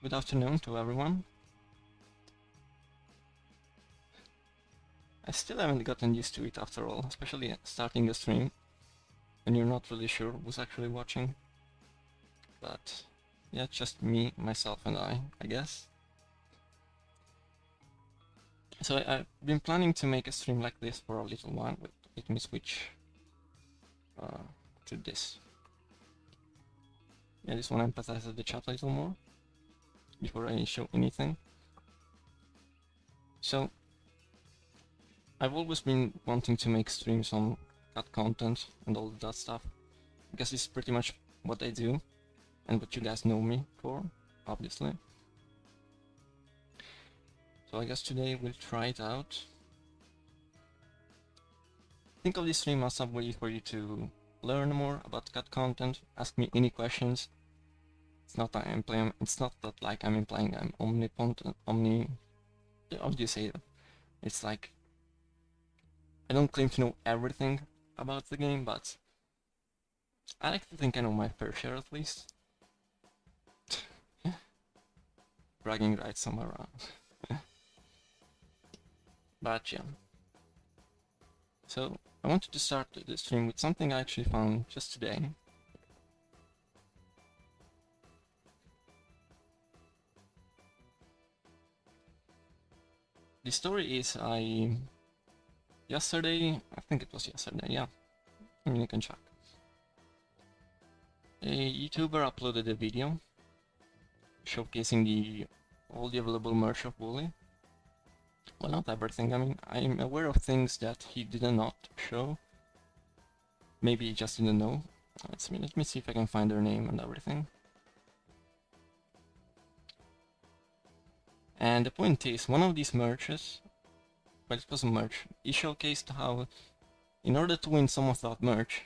good afternoon to everyone. I still haven't gotten used to it after all, especially starting a stream when you're not really sure who's actually watching. But yeah, just me, myself and I guess. So I've been planning to make a stream like this for a little while, but let me switch to this. Yeah, this one emphasizes the chat a little more before I show anything. So I've always been wanting to make streams on cat content and all that stuff, because it's pretty much what I do and what you guys know me for, obviously. So I guess today we'll try it out. Think of this stream as a way for you to learn more about cat content, ask me any questions. It's not that it's not that like I'm implying I'm omnipotent, how do you say that? It's like I don't claim to know everything about the game, but I like to think I know my fair share at least. Bragging rights somewhere around. But yeah. So I wanted to start the stream with something I actually found just today. The story is yesterday, I think it was yesterday, yeah. I mean, you can check. A YouTuber uploaded a video showcasing all the available merch of Bully. Well, not everything. I mean, I'm aware of things that he did not show. Maybe he just didn't know. Let me see if I can find their name and everything. And the point is, one of these merches, well, it wasn't merch, he showcased how, in order to win some of that merch,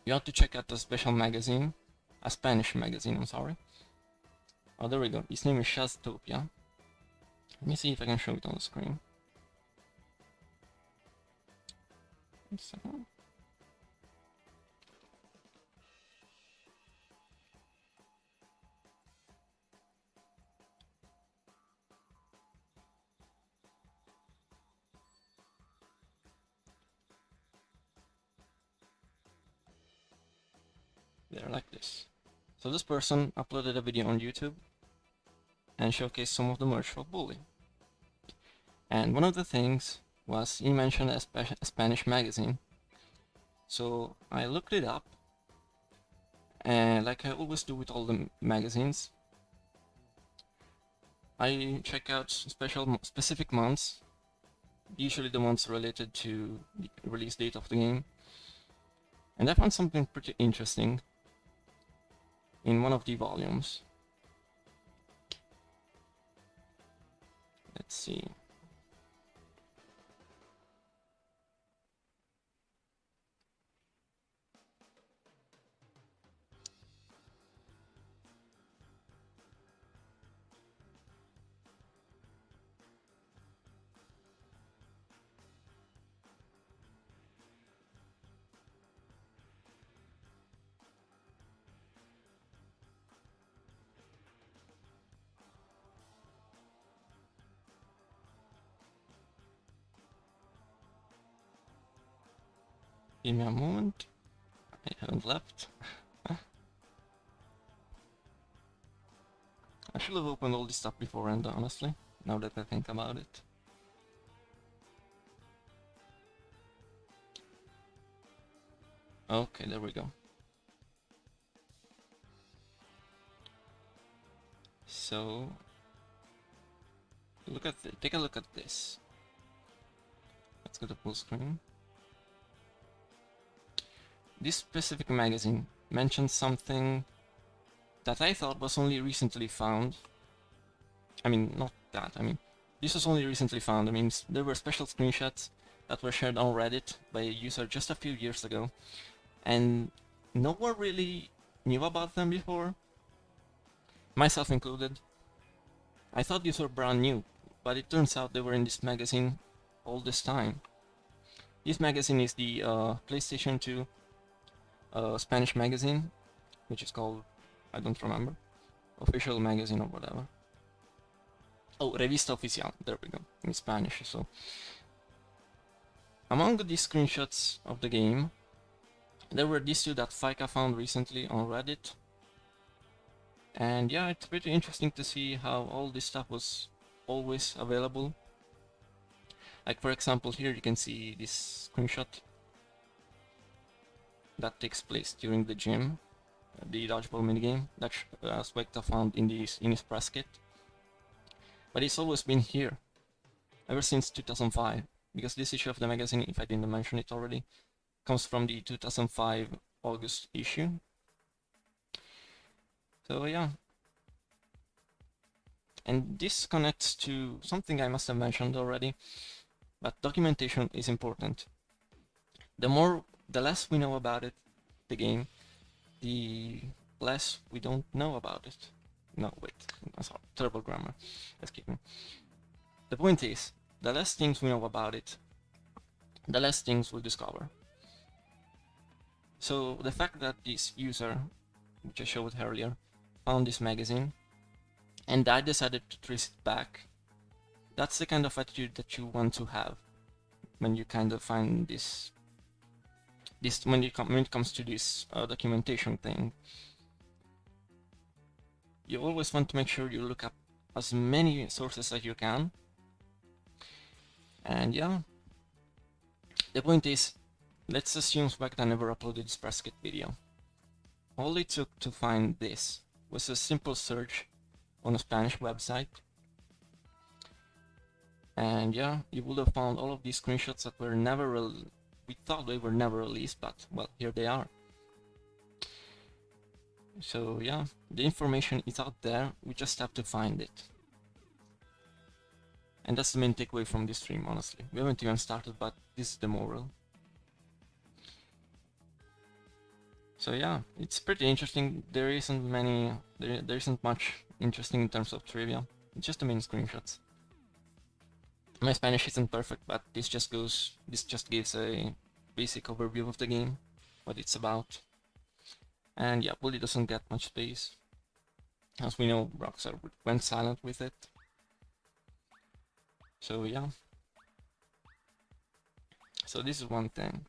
you have to check out a special magazine, a Spanish magazine, I'm sorry. Oh, there we go. His name is Shaztopia. Let me see if I can show it on the screen. One second. They're like this. So this person uploaded a video on YouTube and showcased some of the merch for Bully. And one of the things was he mentioned a Spanish magazine. So I looked it up, and like I always do with all the magazines, I check out specific months, usually the months related to the release date of the game. And I found something pretty interesting in one of the volumes. Let's see. Give me a moment. I haven't left. I should have opened all this stuff beforehand, honestly, now that I think about it. Okay, there we go. So, take a look at this. Let's go to full screen. This specific magazine mentioned something that I thought was only recently found. I mean, not that, I mean, this was only recently found. I mean, there were special screenshots that were shared on Reddit by a user just a few years ago, and no one really knew about them before, myself included. I thought these were brand new, but it turns out they were in this magazine all this time. This magazine is the PlayStation 2 Spanish magazine, which is called, I don't remember. official magazine or whatever. Oh, Revista Oficial, there we go, in Spanish. So among the screenshots of the game, there were these two that Fika found recently on Reddit. And yeah, it's pretty interesting to see how all this stuff was always available. Like for example, here you can see this screenshot that takes place during the gym, the dodgeball minigame that Spectre found in his press kit. But it's always been here, ever since 2005, because this issue of the magazine, if I didn't mention it already, comes from the 2005 August issue. So yeah. And this connects to something I must have mentioned already, but documentation is important. The less we know about it, the game, the less we don't know about it. No, wait, sorry, terrible grammar. Excuse me. The point is, the less things we know about it, the less things we'll discover. So the fact that this user, which I showed earlier, found this magazine, and I decided to trace it back, that's the kind of attitude that you want to have when you kind of find when it comes to this documentation thing. You always want to make sure you look up as many sources as you can. And yeah, the point is, let's assume Spectre never uploaded this press kit video. All it took to find this was a simple search on a Spanish website. And yeah, you would have found all of these screenshots that were never we thought they were never released, but well, here they are. So yeah, the information is out there, we just have to find it. And that's the main takeaway from this stream, honestly. We haven't even started, but this is the moral. So yeah, it's pretty interesting. There isn't much interesting in terms of trivia. It's just the main screenshots. My Spanish isn't perfect, but this just gives a basic overview of the game, what it's about. And yeah, Bully doesn't get much space. As we know, Rockstar went silent with it. So yeah. So this is one thing.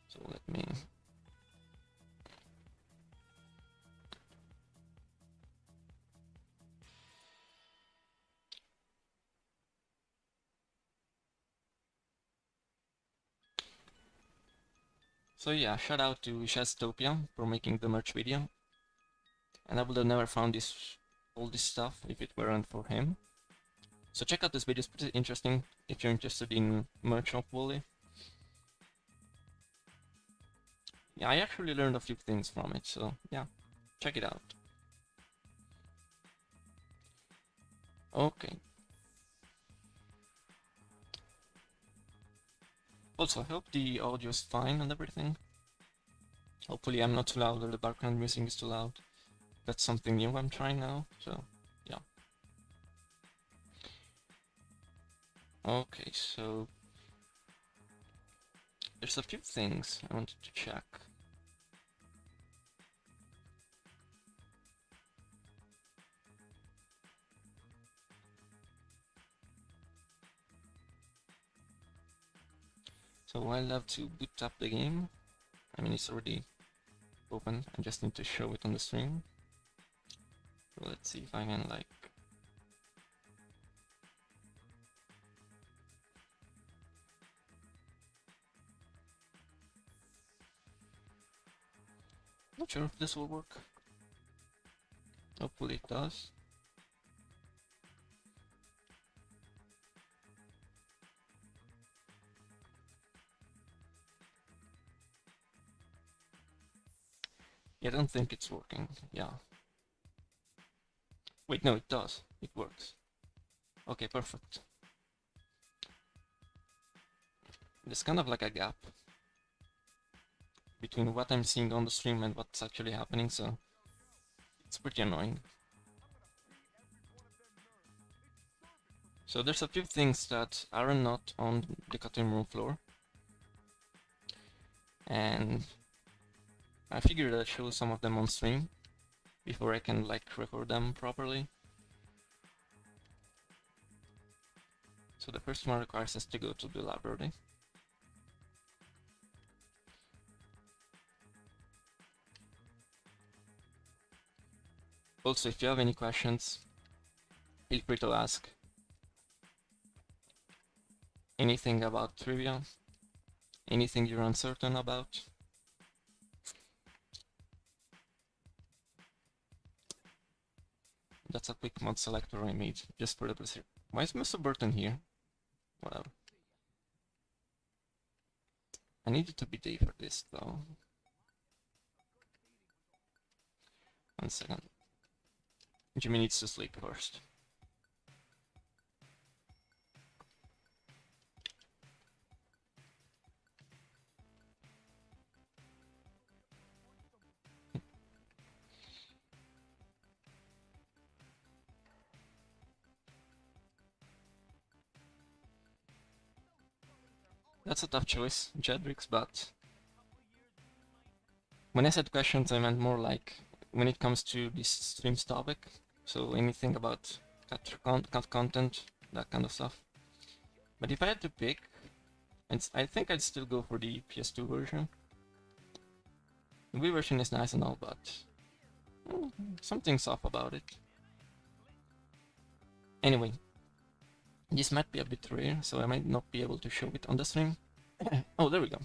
So let me... So yeah, shout out to Shaztopia for making the merch video. And I would have never found all this stuff if it weren't for him. So check out this video, it's pretty interesting if you're interested in merch of Wooly. Yeah, I actually learned a few things from it, so yeah, check it out. Okay. Also, I hope the audio is fine and everything. Hopefully I'm not too loud or the background music is too loud. That's something new I'm trying now, so yeah. Okay, so there's a few things I wanted to check. So I'll have to boot up the game. I mean, it's already open, I just need to show it on the stream. So let's see if I can like... Not sure if this will work. Hopefully it does. Yeah, I don't think it's working. Yeah. Wait, no, it does. It works. Okay, perfect. There's kind of like a gap between what I'm seeing on the stream and what's actually happening, so it's pretty annoying. So there's a few things that are not on the cutting room floor, and I figured I'd show some of them on stream. before I can like record them properly. So the first one requires us to go to the library. Also, if you have any questions, feel free to ask. Anything about trivia? Anything you're uncertain about? That's a quick mod selector I made, just for the pleasure. Why is Mr. Burton here? Whatever. I need it to be day for this, though. 1 second. Jimmy needs to sleep first. That's a tough choice, Jedrix, but when I said questions, I meant more like when it comes to this stream's topic. So anything about cut content, that kind of stuff. But if I had to pick, I think I'd still go for the PS2 version. The Wii version is nice and all, but something's off about it. Anyway, this might be a bit rare, so I might not be able to show it on the stream. Oh, there we go.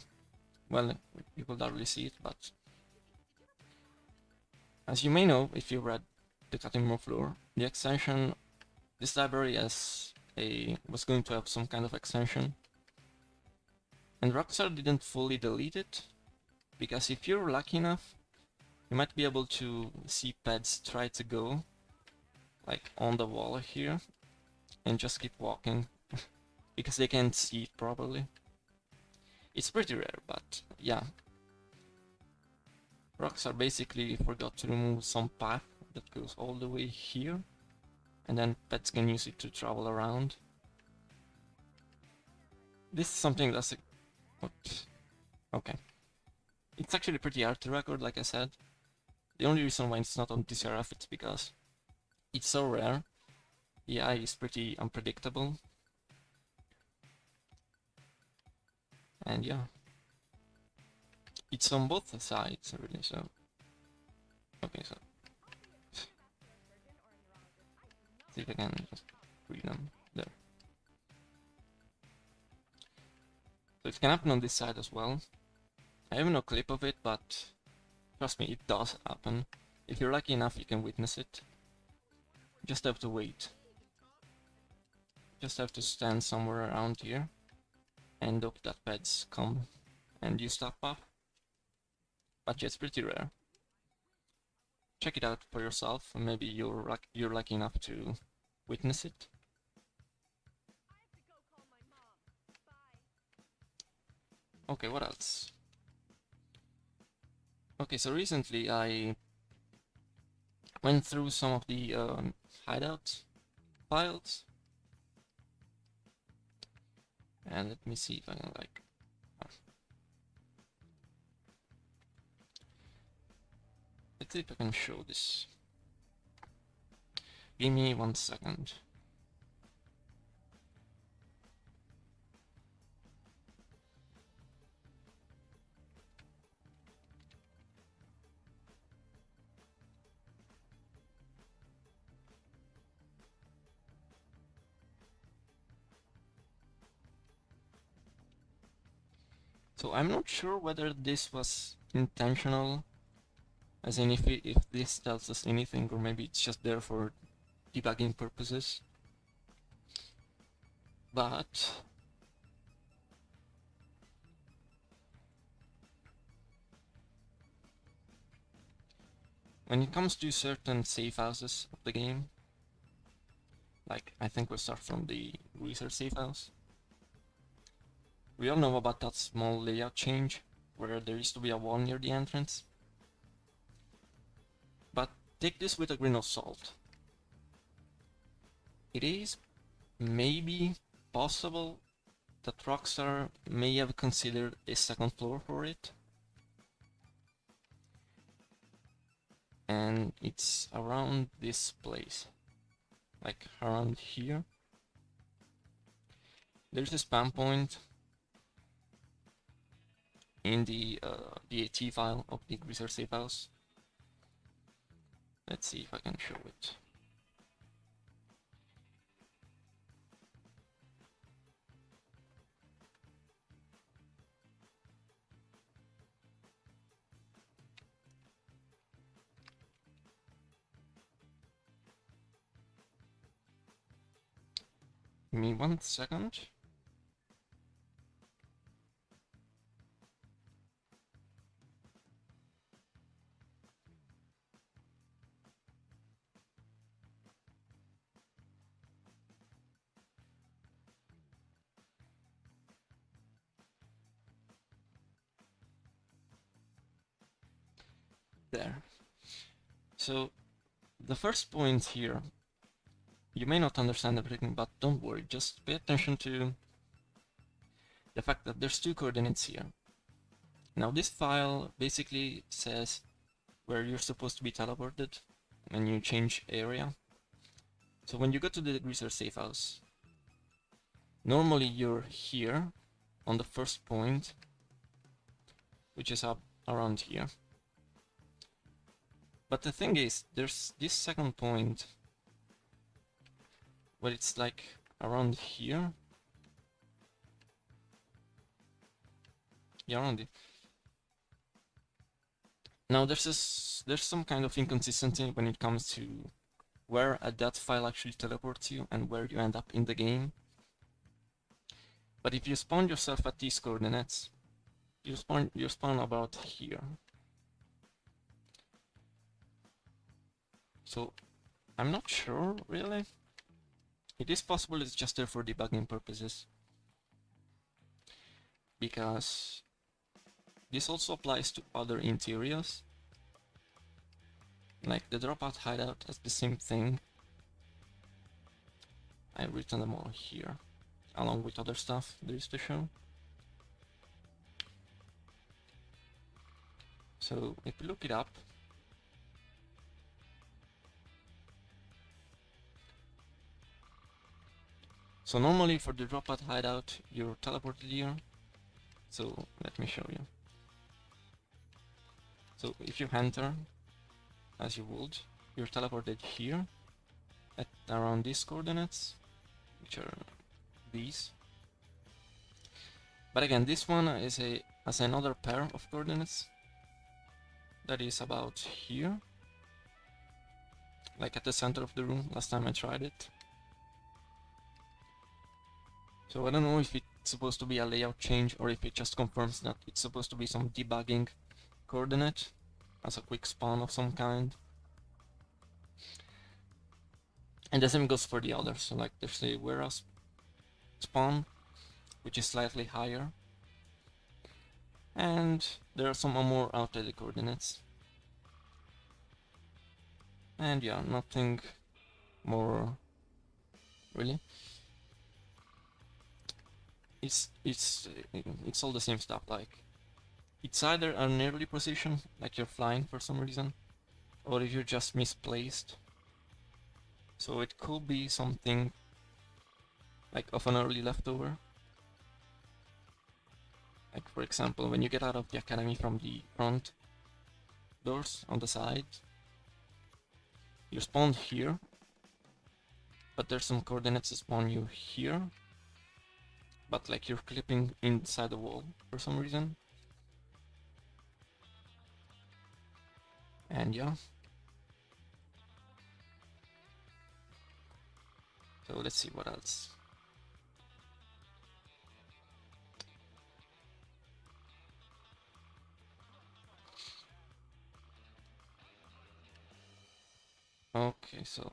Well, you could hardly see it, but as you may know, if you read the cutting room floor, the extension, this library was going to have some kind of extension, and Rockstar didn't fully delete it, because if you're lucky enough, you might be able to see pets try to go, like on the wall here, and just keep walking, because they can't see it properly. It's pretty rare, but yeah. Rockstar basically forgot to remove some path that goes all the way here, and then pets can use it to travel around. This is something that's what? Okay. It's actually pretty hard to record, like I said. The only reason why it's not on TCRF is because it's so rare. The AI is pretty unpredictable. And yeah. It's on both sides, really, so... Okay, so... see if I can just read them. There. So it can happen on this side as well. I have no clip of it, but... trust me, it does happen. If you're lucky enough, you can witness it. Just have to wait. Just have to stand somewhere around here. And hope that pets come and use that path. But yeah, it's pretty rare. Check it out for yourself, and maybe you're lucky enough to witness it. Okay, what else? Okay, so recently I went through some of the hideout files. And let me see if I can like... let's see if I can show this. Give me 1 second. So I'm not sure whether this was intentional, as in if this tells us anything, or maybe it's just there for debugging purposes. But when it comes to certain safe houses of the game, like I think we'll start from the research safe house. We all know about that small layout change, where there used to be a wall near the entrance. But take this with a grain of salt. It is maybe possible that Rockstar may have considered a second floor for it. and it's around this place, like around here. There's a spam point in the DAT file of the Greaser Safehouse. Let's see if I can show it. Give me 1 second. There. So the first point here, you may not understand everything, but don't worry, just pay attention to the fact that there's 2 coordinates here. Now this file basically says where you're supposed to be teleported when you change area. So when you go to the Greaser Safehouse, normally you're here on the first point, which is up around here. But the thing is, there's this second point where it's like around here. Yeah, around it. Now there's some kind of inconsistency when it comes to where a DAT file actually teleports you and where you end up in the game. But if you spawn yourself at these coordinates, you spawn about here. So I'm not sure really. It is possible it's just there for debugging purposes, because this also applies to other interiors. Like the dropout hideout has the same thing. I've written them all here, along with other stuff there is to show. So if you look it up, so normally for the dropout hideout, you're teleported here. So let me show you. So if you enter, as you would, you're teleported here at around these coordinates, which are these. But again, this one is has another pair of coordinates that is about here, like at the center of the room last time I tried it. So I don't know if it's supposed to be a layout change or if it just confirms that it's supposed to be some debugging coordinate as a quick spawn of some kind. And the same goes for the others. So like there's a warehouse spawn, which is slightly higher. And there are some more outdated coordinates. And yeah, nothing more really. It's all the same stuff. Like it's either an early position, like you're flying for some reason, or if you're just misplaced. So it could be something like of an early leftover. Like for example, when you get out of the academy from the front doors on the side, you spawn here, but there's some coordinates that spawn you here, but like you're clipping inside the wall for some reason. And yeah. So let's see what else. Okay, so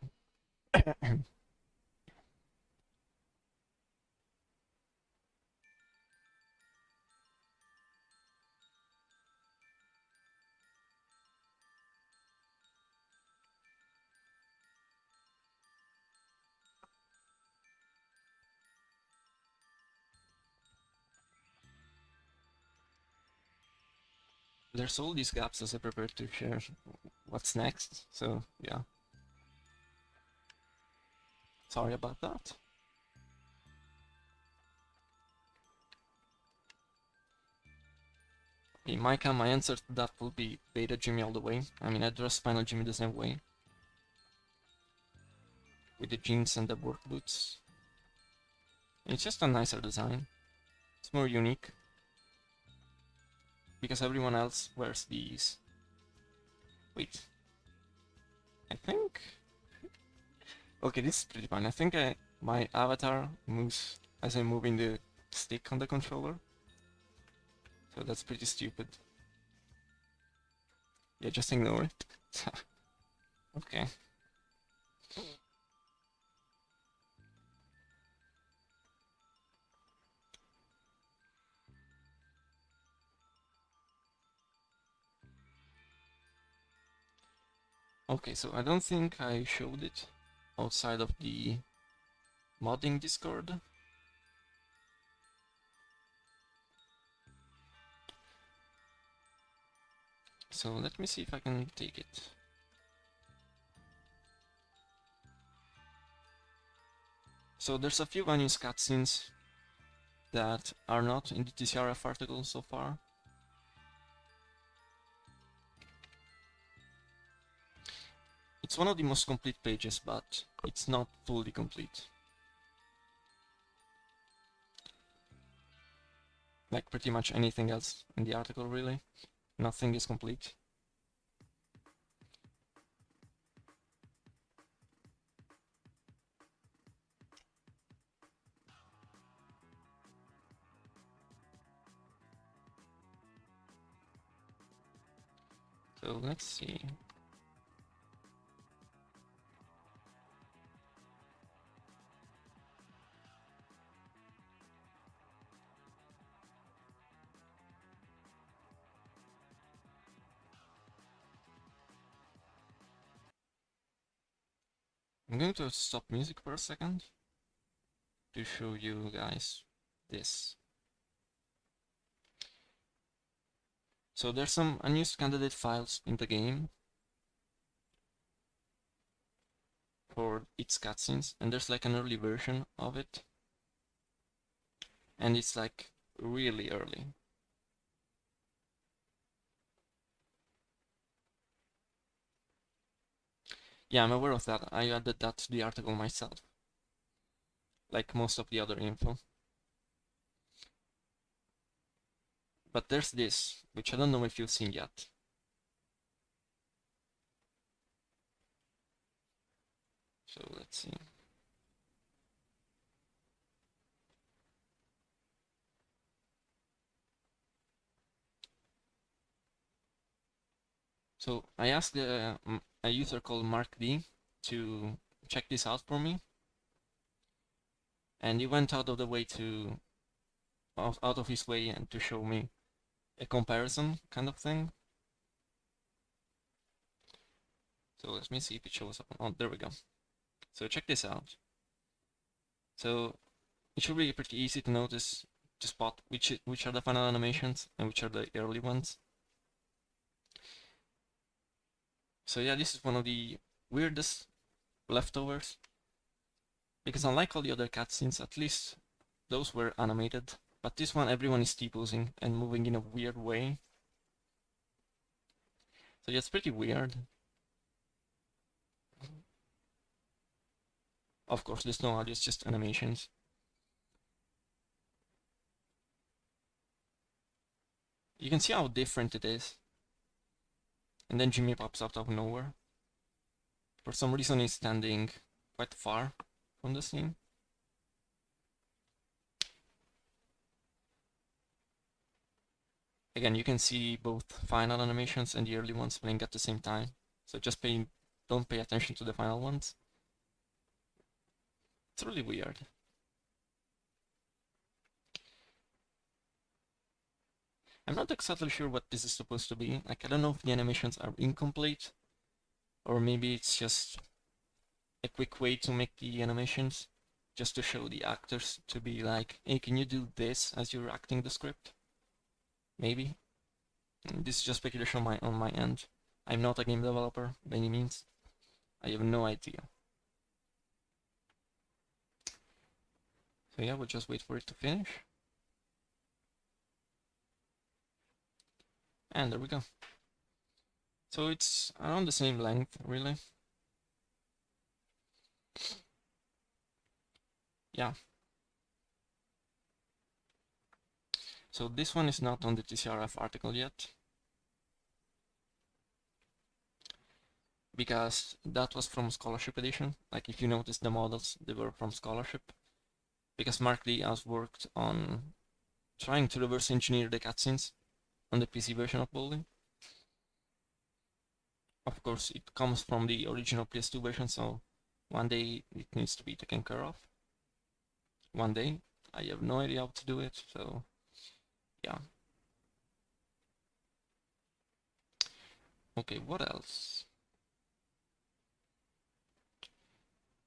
there's all these gaps as I prepare to share what's next. So yeah, sorry about that. Okay, Micah, my answer to that will be Beta Jimmy all the way. I mean, I dress Spinal Jimmy the same way. With the jeans and the work boots. It's just a nicer design. It's more unique. Because everyone else wears these. Wait. I think... Okay, this is pretty fun. I think my avatar moves as I'm moving the stick on the controller. So that's pretty stupid. Yeah, just ignore it. Okay. Okay, so I don't think I showed it outside of the modding Discord. So let me see if I can take it. So there's a few Unused cutscenes that are not in the TCRF article so far. It's one of the most complete pages, but it's not fully complete. Like pretty much anything else in the article, really. Nothing is complete. So let's see. I'm going to stop music for a second to show you guys this. So there's some unused candidate files in the game for its cutscenes, and there's like an early version of it, and it's like really early. Yeah, I'm aware of that. I added that to the article myself, like most of the other info. But there's this, which I don't know if you've seen yet. So let's see. So I asked a user called Mark D to check this out for me, and he went out of the way to out of his way and to show me a comparison kind of thing. So let me see if it shows up. Oh, there we go. So check this out. So it should be pretty easy to notice, to spot which are the final animations and which are the early ones. So yeah, this is one of the weirdest leftovers, because unlike all the other cutscenes, at least those were animated, but this one everyone is T-posing and moving in a weird way. So yeah, it's pretty weird. Of course, there's no audio, it's just animations. You can see how different it is. And then Jimmy pops out of nowhere. For some reason he's standing quite far from the scene. Again, you can see both final animations and the early ones playing at the same time. So just don't pay attention to the final ones. It's really weird. I'm not exactly sure what this is supposed to be. Like, I don't know if the animations are incomplete, or maybe it's just a quick way to make the animations, just to show the actors to be like, hey, can you do this as you're acting the script? Maybe. This is just speculation on my end. I'm not a game developer by any means. I have no idea. So yeah, we'll just wait for it to finish. And there we go. So it's around the same length, really. Yeah. So this one is not on the TCRF article yet, because that was from Scholarship Edition. Like, if you notice the models, they were from Scholarship. Because Mark Lee has worked on trying to reverse engineer the cutscenes on the PC version of Bowling. Of course, it comes from the original PS2 version, so one day it needs to be taken care of. One day. I have no idea how to do it, so yeah. Okay, what else?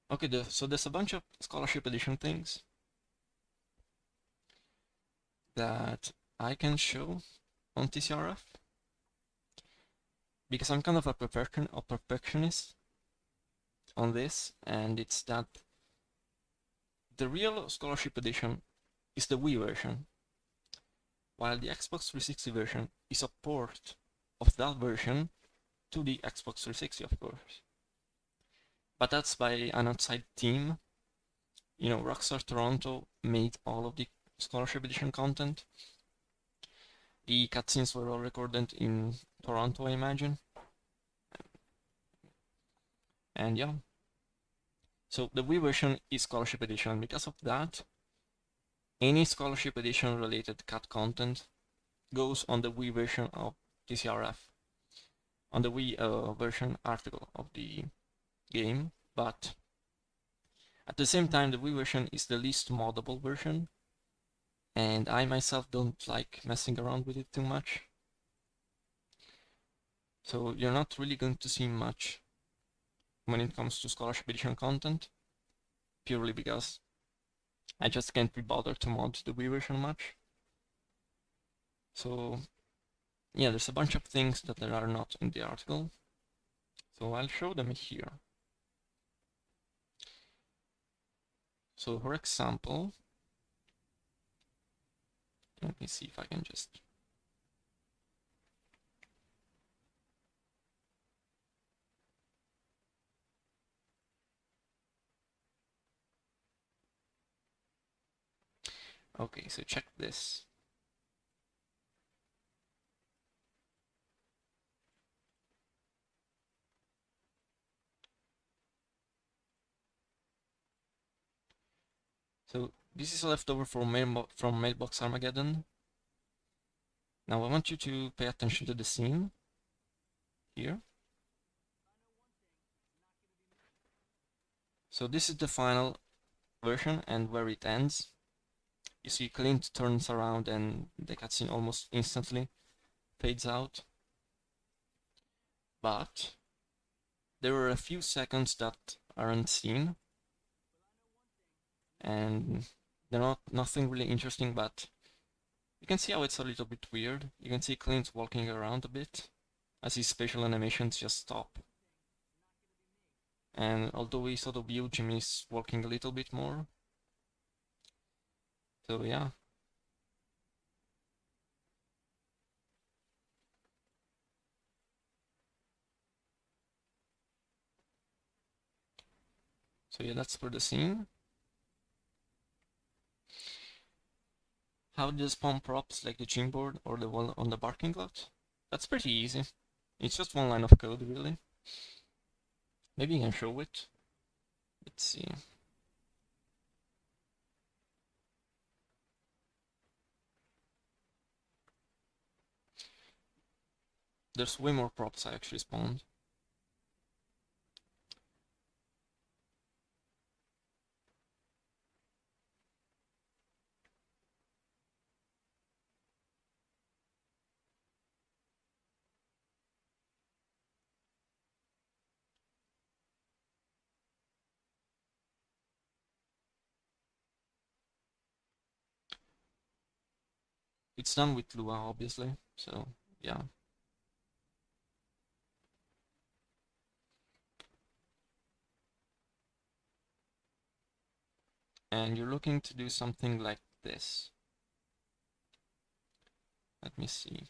Okay, so there's a bunch of Scholarship Edition things that I can show on TCRF, because I'm kind of a perfectionist on this, and it's that the real Scholarship Edition is the Wii version, while the Xbox 360 version is a port of that version to the Xbox 360, of course. But that's by an outside team. You know, Rockstar Toronto made all of the Scholarship Edition content. The cutscenes were all recorded in Toronto, I imagine. And yeah. So the Wii version is Scholarship Edition. Because of that, any Scholarship Edition related cut content goes on the Wii version of TCRF, on the Wii version article of the game. But at the same time, the Wii version is the least moddable version, and I myself don't like messing around with it too much. So you're not really going to see much when it comes to Scholarship Edition content, purely because I just can't be bothered to mod the Wii version much. So yeah, there's a bunch of things that there are not in the article. So I'll show them here. So for example, let me see if I can just... Okay, so check this. So this is a leftover from Mailbox Armageddon. Now I want you to pay attention to the scene here. So this is the final version, and where it ends, you see Clint turns around and the cutscene almost instantly fades out. But there are a few seconds that aren't seen, and they're nothing really interesting, but you can see how it's a little bit weird. You can see Clint walking around a bit as his spatial animations just stop. And although we sort of view Jimmy's walking a little bit more. So yeah. So yeah, that's for the scene. How do you spawn props like the gym board or the wall on the parking lot? That's pretty easy. It's just one line of code, really. Maybe you can show it. Let's see. There's way more props I actually spawned. It's done with Lua, obviously, so yeah. and you're looking to do something like this. Let me see.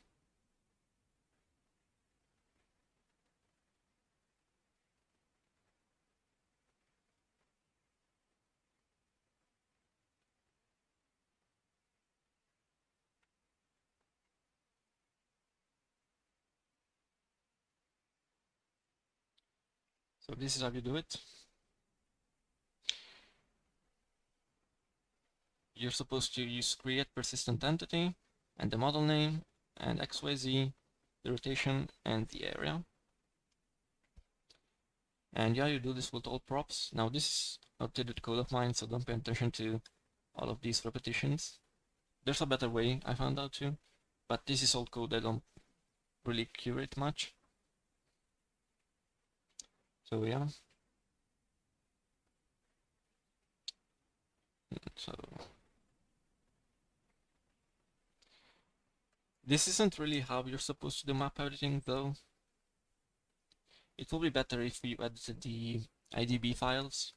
So this is how you do it. You're supposed to use create persistent entity and the model name and XYZ, the rotation and the area. And yeah, you do this with all props. Now this is outdated code of mine, so don't pay attention to all of these repetitions. There's a better way, I found out too, but this is old code, I don't really curate much. So yeah. So this isn't really how you're supposed to do map editing though. It will be better if you edited the IDB files,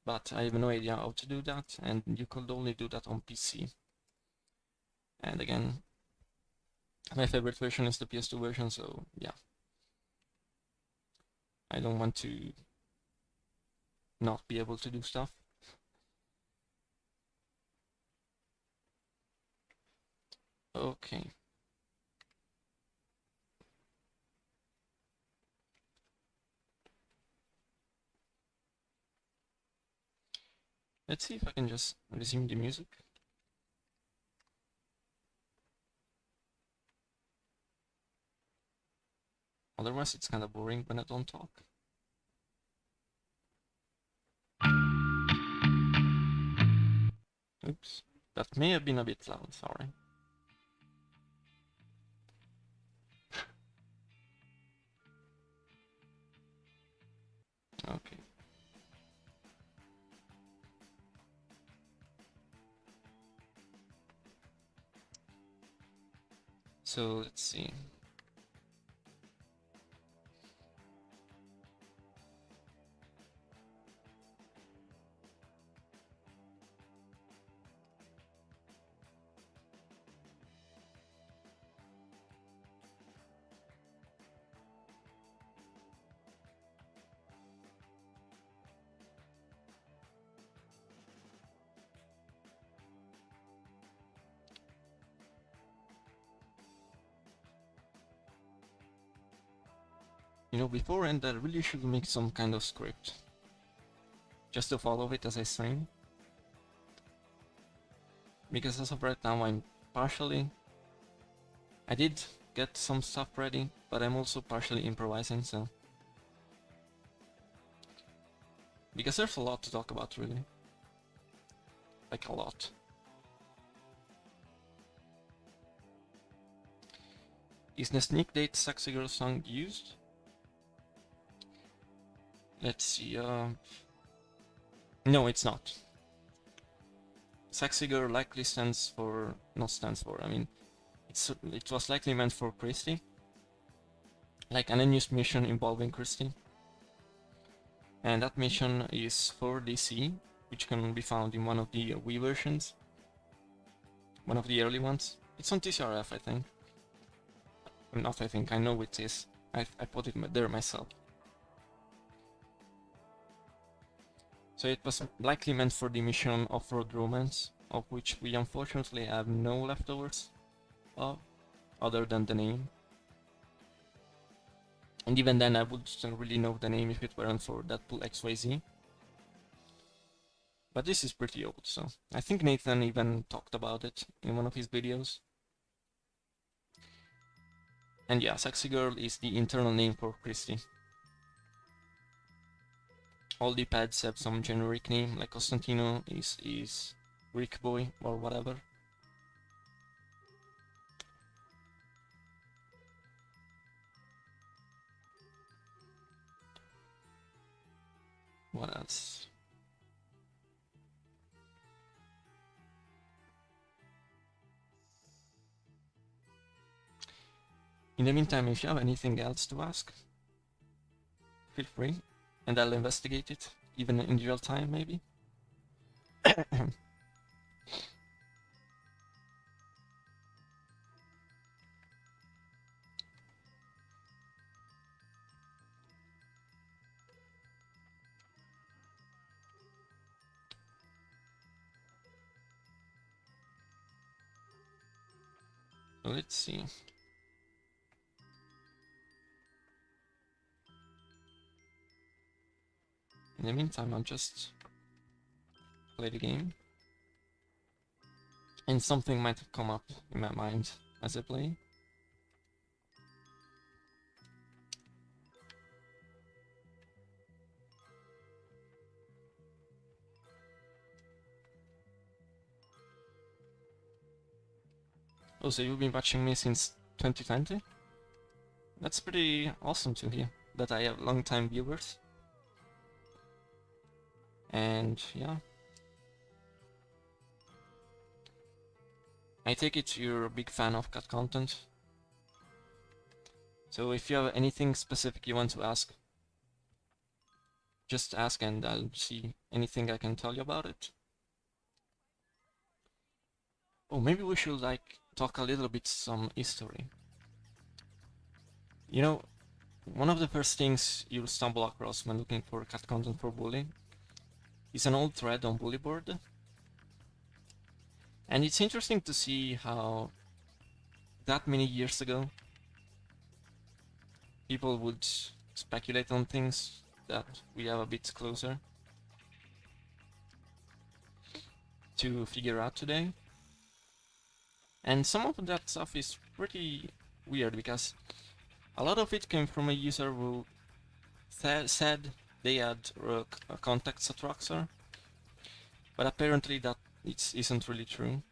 but I have no idea how to do that, and you could only do that on PC. And again, my favorite version is the PS2 version, so yeah. I don't want to not be able to do stuff. Okay. Let's see if I can just resume the music. Otherwise, it's kind of boring when I don't talk. Oops, that may have been a bit loud, sorry. Okay. So let's see. You know, beforehand I really should make some kind of script. Just to follow it as I stream. Because as of right now I'm partially... I did get some stuff ready, but I'm also partially improvising, so... Because there's a lot to talk about, really. Like, a lot. Is the sneak date Sexy Girl song used? Let's see, no, it's not. Sexy Girl likely stands for... not stands for, I mean... it was likely meant for Christie. Like an unused mission involving Christie. And that mission is for DC, which can be found in one of the Wii versions. One of the early ones. It's on TCRF, I think. Not I think, I know it is. I put it there myself. So it was likely meant for the mission Off-Road Romance, of which we unfortunately have no leftovers of, other than the name. And even then I wouldn't really know the name if it weren't for Deadpool XYZ. But this is pretty old, so I think Nathan even talked about it in one of his videos. And yeah, Sexy Girl is the internal name for Christie. All the pads have some generic name, like Costantino is Greek boy or whatever. What else? In the meantime, if you have anything else to ask, feel free, and I'll investigate it, even in real time maybe. Let's see. In the meantime, I'll just play the game. And something might have come up in my mind as I play. Oh, so you've been watching me since 2020? That's pretty awesome to hear, that I have long-time viewers. And yeah. I take it you're a big fan of cat content. So if you have anything specific you want to ask, just ask and I'll see anything I can tell you about it. Oh, maybe we should like talk a little bit some history. You know, one of the first things you'll stumble across when looking for cat content for Bully is an old thread on Bullyboard. And it's interesting to see how that many years ago people would speculate on things that we have a bit closer to figure out today. And some of that stuff is pretty weird because a lot of it came from a user who said they had contacts at Rockstar, but apparently that isn't really true.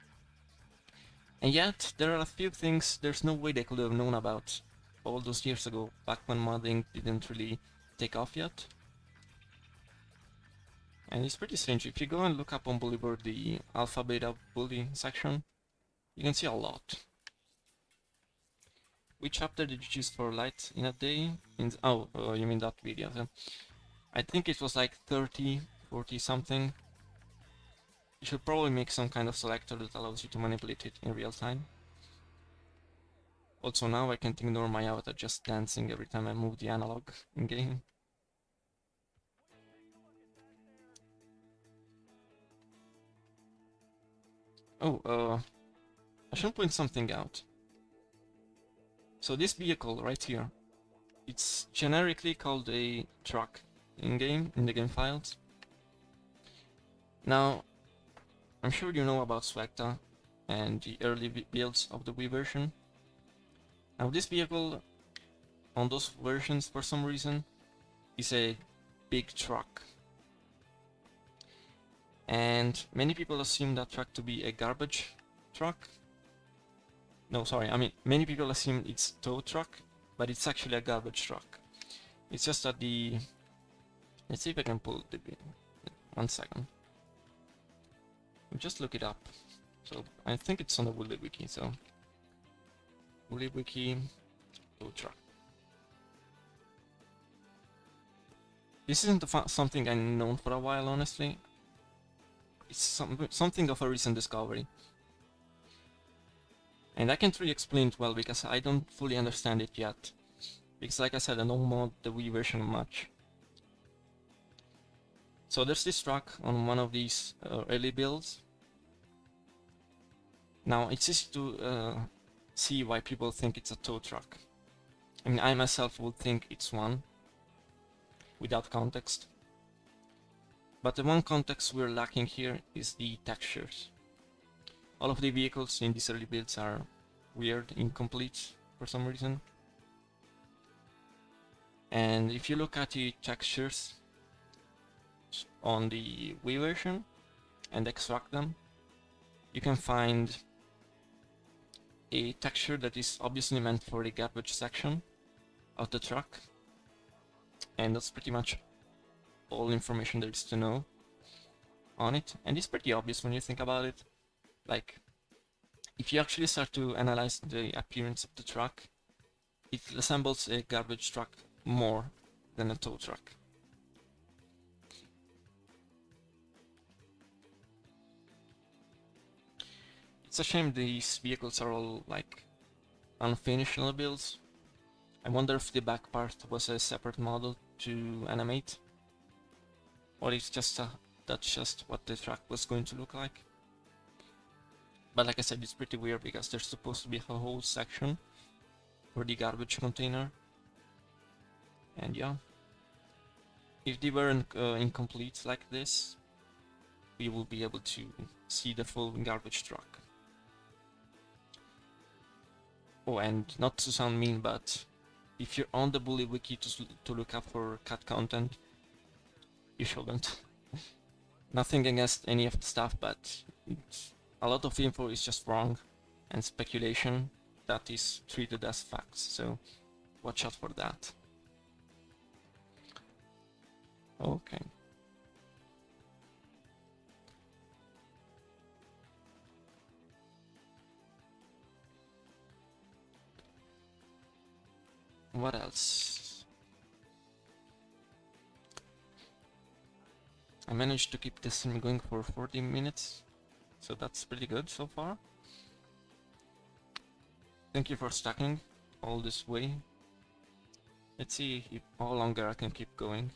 And yet, there are a few things there's no way they could have known about all those years ago, back when modding didn't really take off yet. And it's pretty strange. If you go and look up on Bullyboard the alpha beta bully section, you can see a lot. Which chapter did you choose for light in a day? Oh, you mean that video? So I think it was like 30, 40 something. You should probably make some kind of selector that allows you to manipulate it in real time. Also now I can't ignore my avatar just dancing every time I move the analog in game. Oh, I should point something out. So this vehicle right here, it's generically called a truck in the game files. Now, I'm sure you know about Swagta and the early builds of the Wii version. Now this vehicle, on those versions for some reason, is a big truck. And many people assume that truck to be a garbage truck. No, sorry, I mean, many people assume it's a tow truck, but it's actually a garbage truck. It's just that the... Let's see if I can pull the... 1 second. Just look it up. So, I think it's on the Woolly Wiki, so... Woolly Wiki... tow truck. This isn't something I've known for a while, honestly. It's something of a recent discovery. And I can't really explain it well because I don't fully understand it yet. Because like I said, I don't mod the Wii version much. So there's this truck on one of these early builds. Now it's easy to see why people think it's a tow truck. I mean, I myself would think it's one, without context. But the one context we're lacking here is the textures. All of the vehicles in these early builds are weird, incomplete for some reason. And if you look at the textures on the Wii version and extract them, you can find a texture that is obviously meant for the garbage section of the truck. And that's pretty much all information there is to know on it. And it's pretty obvious when you think about it. Like, if you actually start to analyze the appearance of the truck, it resembles a garbage truck more than a tow truck. It's a shame these vehicles are all like unfinished builds. I wonder if the back part was a separate model to animate, or it's just that's just what the track was going to look like. But like I said, it's pretty weird because there's supposed to be a whole section for the garbage container, and yeah, if they weren't incomplete like this, we will be able to see the full garbage truck. Oh, and not to sound mean, but if you're on the Bully Wiki to look up for cat content, you shouldn't. Nothing against any of the stuff, but a lot of info is just wrong and speculation that is treated as facts, so watch out for that. Okay. What else? I managed to keep this stream going for 40 minutes, so that's pretty good so far. Thank you for stacking all this way. Let's see how longer I can keep going.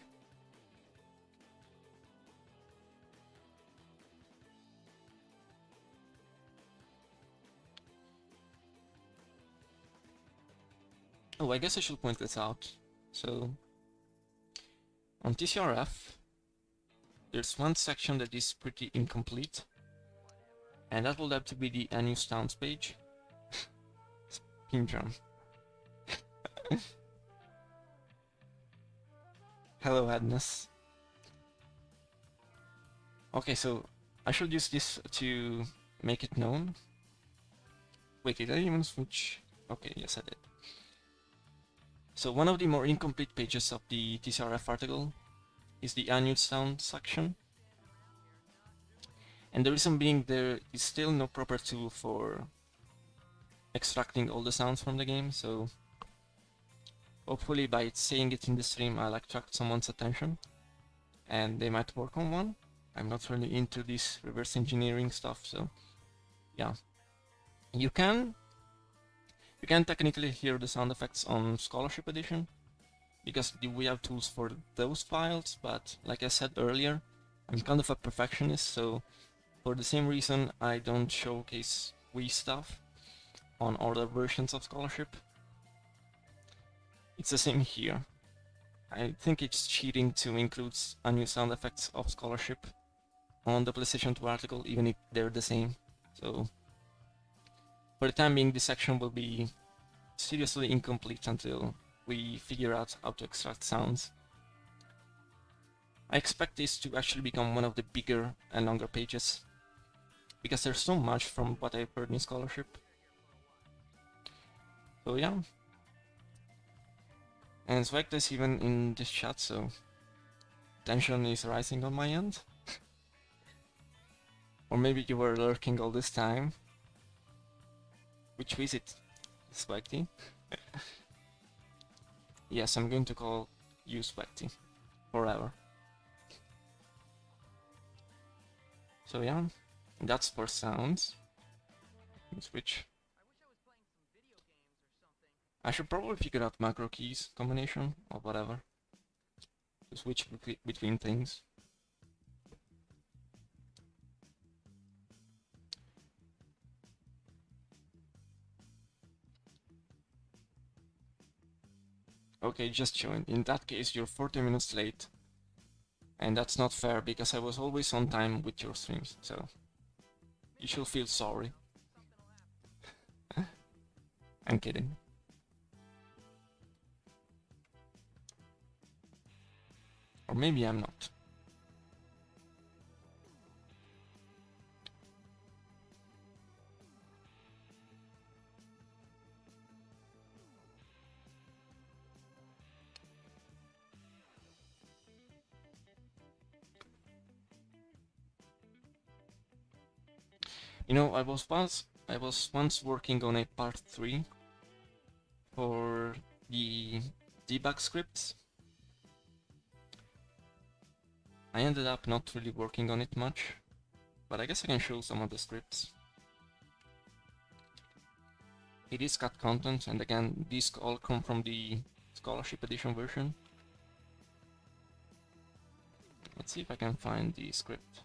Oh, I guess I should point this out. So, on TCRF, there's one section that is pretty incomplete, and that will have to be the Unused Towns page. Spin drum. Hello, Agnes. Okay, so I should use this to make it known. Wait, did I even switch? Okay, yes I did. So one of the more incomplete pages of the TCRF article is the Unused Sound section. And the reason being there is still no proper tool for extracting all the sounds from the game, so hopefully by saying it in the stream I'll attract someone's attention and they might work on one. I'm not really into this reverse engineering stuff, so yeah. You can technically hear the sound effects on Scholarship Edition, because we have tools for those files, but like I said earlier, I'm kind of a perfectionist, so for the same reason I don't showcase Wii stuff on other versions of Scholarship. It's the same here. I think it's cheating to include unused sound effects of Scholarship on the PlayStation 2 article, even if they're the same. So for the time being, this section will be seriously incomplete until we figure out how to extract sounds. I expect this to actually become one of the bigger and longer pages, because there's so much from what I've heard in Scholarship. So yeah. And Swag is even in this chat, so tension is rising on my end. Or maybe you were lurking all this time. Which is it, Swagty? Yes, I'm going to call you Swagty forever. So yeah, that's for sounds. Switch. I should probably figure out macro keys combination or whatever to switch between things. Okay, just joined. In that case, you're 40 minutes late. And that's not fair, because I was always on time with your streams, so you should feel sorry. I'm kidding. Or maybe I'm not. You know, I was once working on a part 3 for the debug scripts. I ended up not really working on it much, but I guess I can show some of the scripts. It is cut content, and again, these all come from the Scholarship Edition version. Let's see if I can find the script.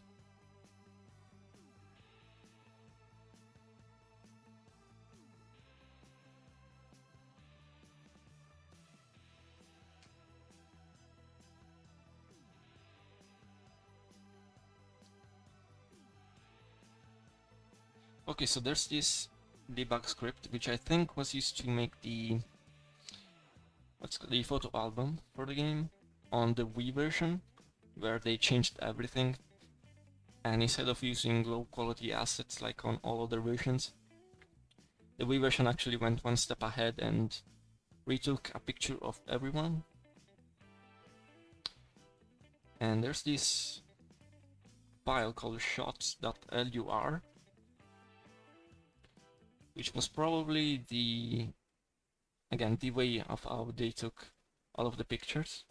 Okay, so there's this debug script, which I think was used to make the photo album for the game on the Wii version, where they changed everything. And instead of using low quality assets like on all other versions, the Wii version actually went one step ahead and retook a picture of everyone. And there's this file called shots.lur, which was probably the way of how they took all of the pictures.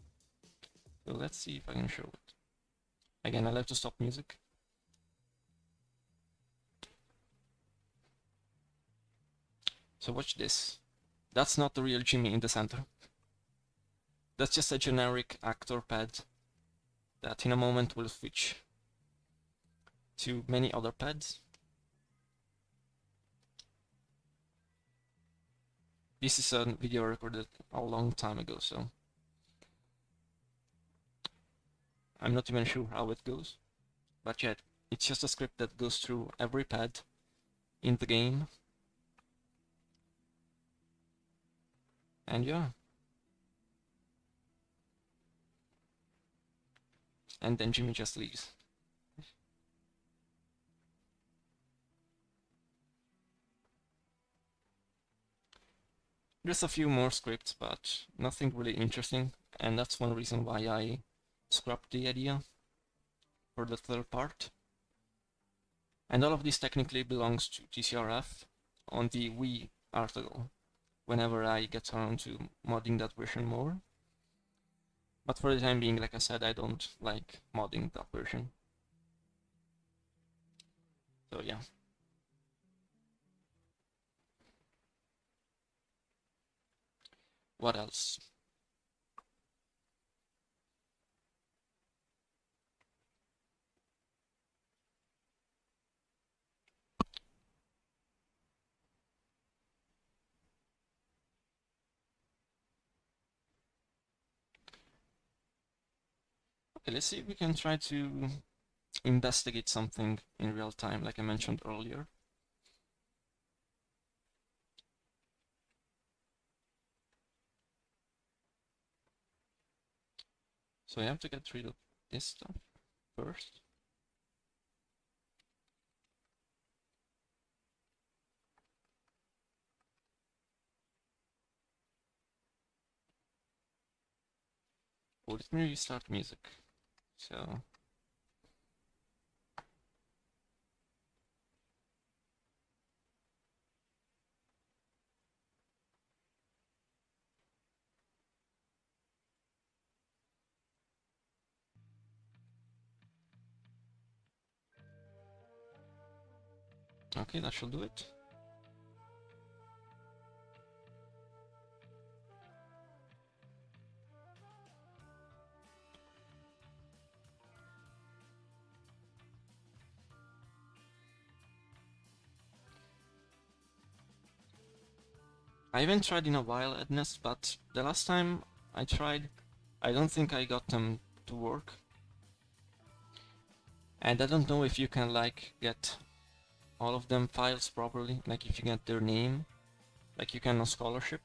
So let's see if I can show it. Again, I'll have to stop music. So watch this. That's not the real Jimmy in the center. That's just a generic actor pad that in a moment will switch to many other pads. This is a video recorded a long time ago, so I'm not even sure how it goes. But yet, it's just a script that goes through every pad in the game. And yeah. And then Jimmy just leaves. There's a few more scripts, but nothing really interesting, and that's one reason why I scrapped the idea for the third part. And all of this technically belongs to TCRF on the Wii article, whenever I get around to modding that version more. But for the time being, like I said, I don't like modding that version. So yeah. What else? Okay, let's see if we can try to investigate something in real time, like I mentioned earlier. So I have to get rid of this stuff first. Oh, let me restart music. So okay, that should do it. I haven't tried in a while, Edness, but the last time I tried, I don't think I got them to work. And I don't know if you can like get all of them files properly, like if you get their name, like you can on Scholarship.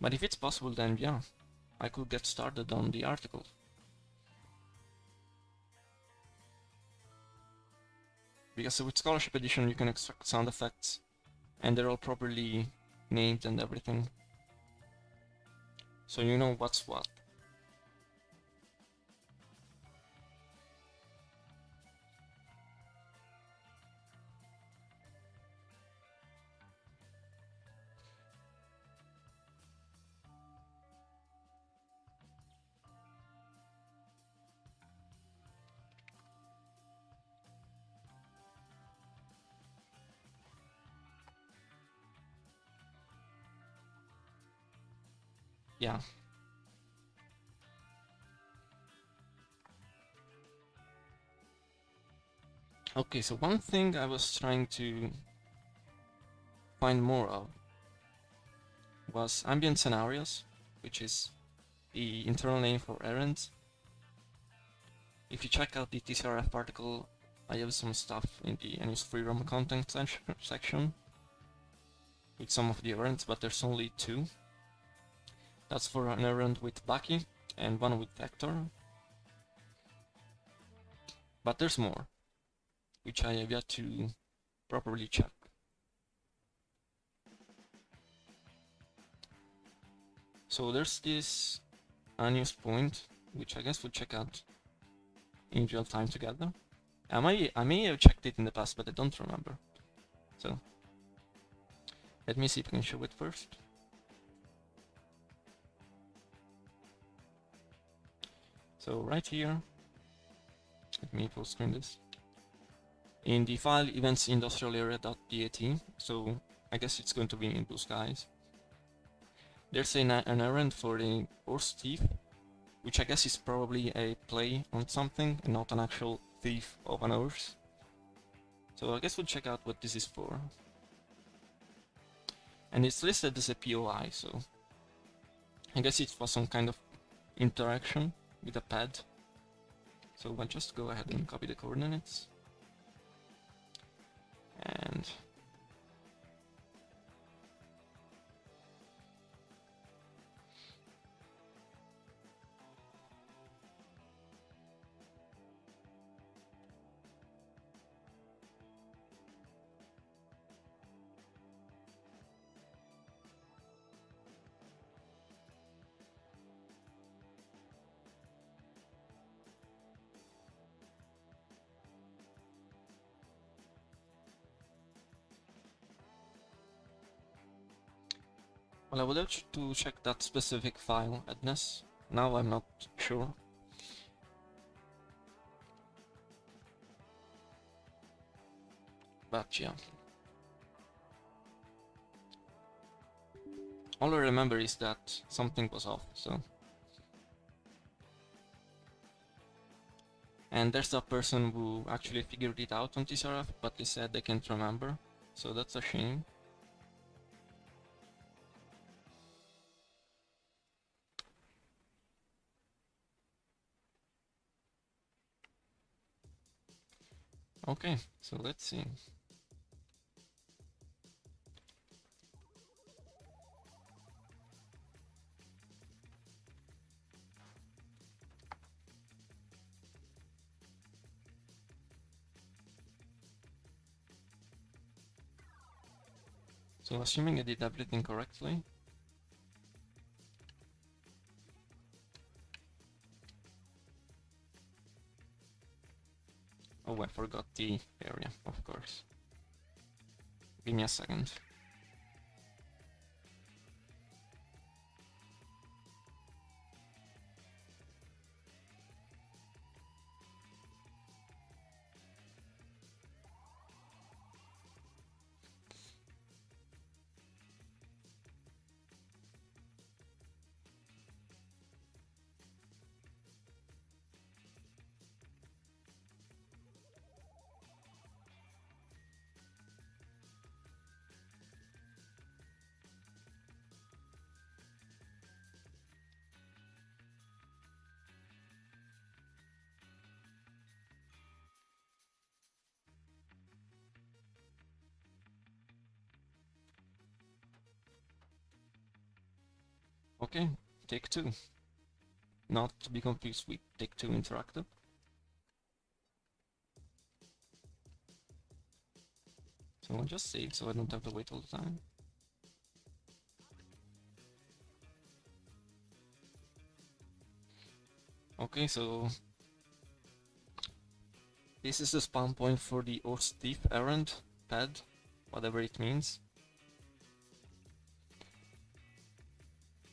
But if it's possible, then yeah, I could get started on the article. Because with Scholarship Edition you can extract sound effects, and they're all properly named and everything. So you know what's what. yeah. Okay, so one thing I was trying to find more of was ambient scenarios, which is the internal name for errands. If you check out the TCRF article, I have some stuff in the Unused free roam content section with some of the errands, but there's only two. That's for an errand with Blackie and one with Hector. But there's more, which I have yet to properly check. So there's this unused point, which I guess we'll check out in real time together. I may have checked it in the past, but I don't remember. So let me see if I can show it first. So right here, let me full screen this. In the file events industrial area.dat, so I guess it's going to be in blue skies. There's an errand for the horse thief, which I guess is probably a play on something and not an actual thief of an horse. So I guess we'll check out what this is for. And it's listed as a POI, so I guess it was some kind of interaction with a pad. So I'll just go ahead and copy the coordinates. And well, I would have to check that specific file, Edness. Now I'm not sure. But yeah. All I remember is that something was off, so. And there's a person who actually figured it out on TCRF, but they said they can't remember, so that's a shame. Okay, so let's see. So assuming I did everything correctly. Oh, I forgot the area, of course. Give me a second. Okay, take two. Not to be confused with Take Two Interactive. So I'll just save so I don't have to wait all the time. Okay, so this is the spawn point for the horse thief errand pad, whatever it means.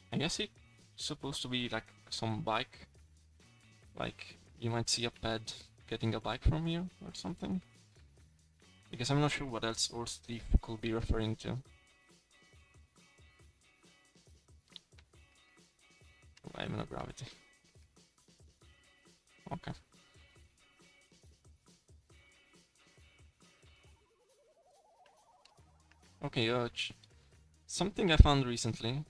I guess it's supposed to be like some bike, like you might see a pad getting a bike from here or something, because I'm not sure what else horse thief could be referring to. I have no gravity. Okay. Okay, something I found recently.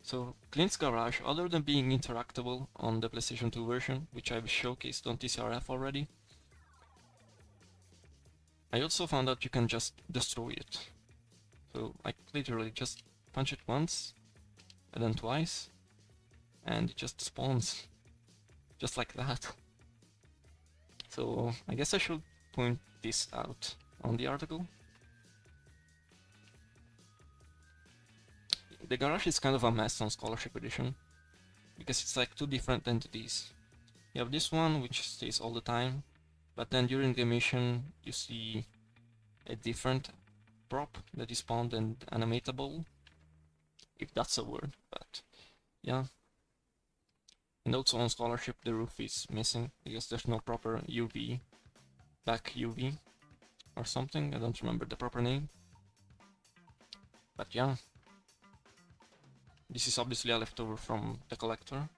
So, Clint's Garage, other than being interactable on the PlayStation 2 version, which I've showcased on TCRF already, I also found out you can just destroy it. So, like, literally just punch it once, and then twice, and it just spawns. Just like that. So, I guess I should point this out on the article. The garage is kind of a mess on Scholarship Edition, because it's like two different entities. You have this one, which stays all the time, but then during the mission you see a different prop that is spawned and animatable, if that's a word, but yeah. And also on Scholarship the roof is missing, because there's no proper UV, back UV, or something, I don't remember the proper name. But yeah. This is obviously a leftover from the collector.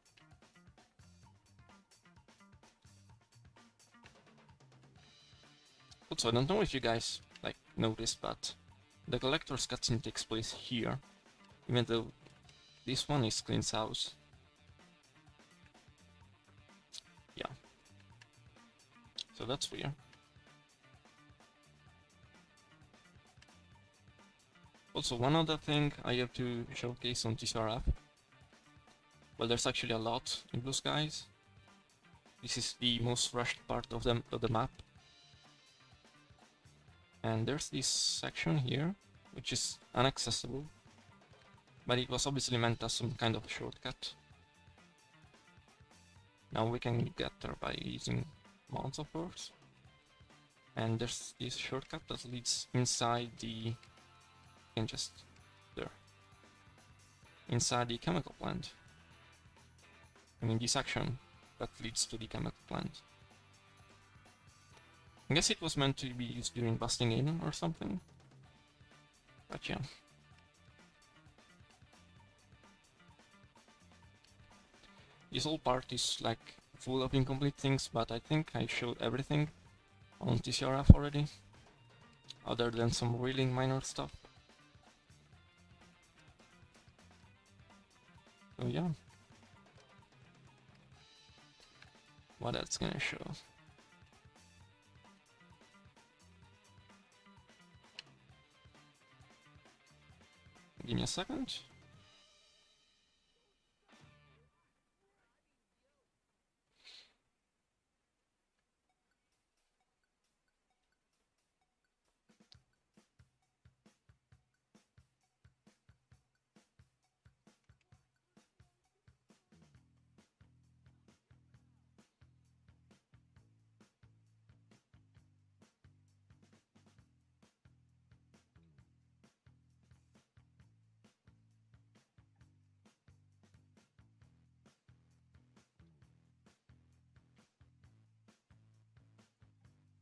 Also, I don't know if you guys like noticed, but the collector's cutscene takes place here, even though this one is Clint's house. Yeah. So that's weird. Also, one other thing I have to showcase on TCRF. Well, there's actually a lot in Blue Skies. This is the most rushed part of the map. And there's this section here, which is inaccessible, but it was obviously meant as some kind of shortcut. Now we can get there by using mods, of course. And there's this shortcut that leads inside the... and just... there. Inside the chemical plant. I mean, this section that leads to the chemical plant. I guess it was meant to be used during busting in or something. But yeah. This whole part is like full of incomplete things, but I think I showed everything on TCRF already. Other than some really minor stuff. So yeah. What else can I show? Give me a second.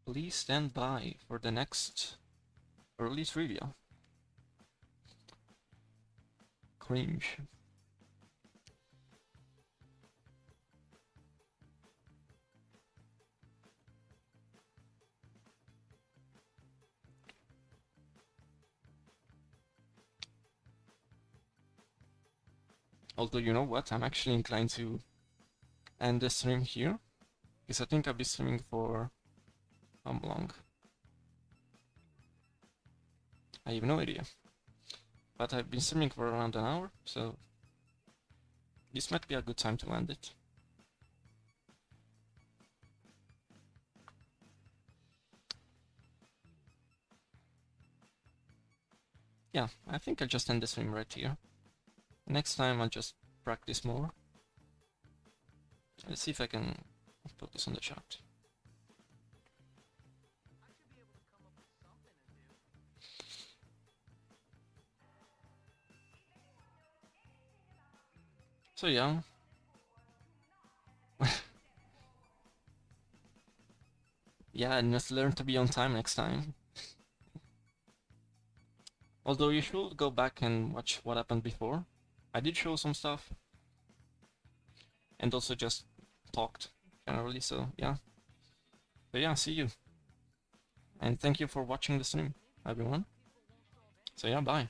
Please stand by for the next early trivia. Cringe. Although, you know what, I'm actually inclined to end the stream here, because I think I'll be streaming for how long? I have no idea. But I've been streaming for around an hour, so this might be a good time to end it. Yeah, I think I'll just end the stream right here. Next time I'll just practice more. Let's see if I can put this on the chat. So yeah. Yeah, and just learn to be on time next time. Although you should go back and watch what happened before, I did show some stuff, and also just talked generally, so yeah. But yeah, see you. And thank you for watching the stream, everyone. So yeah, bye.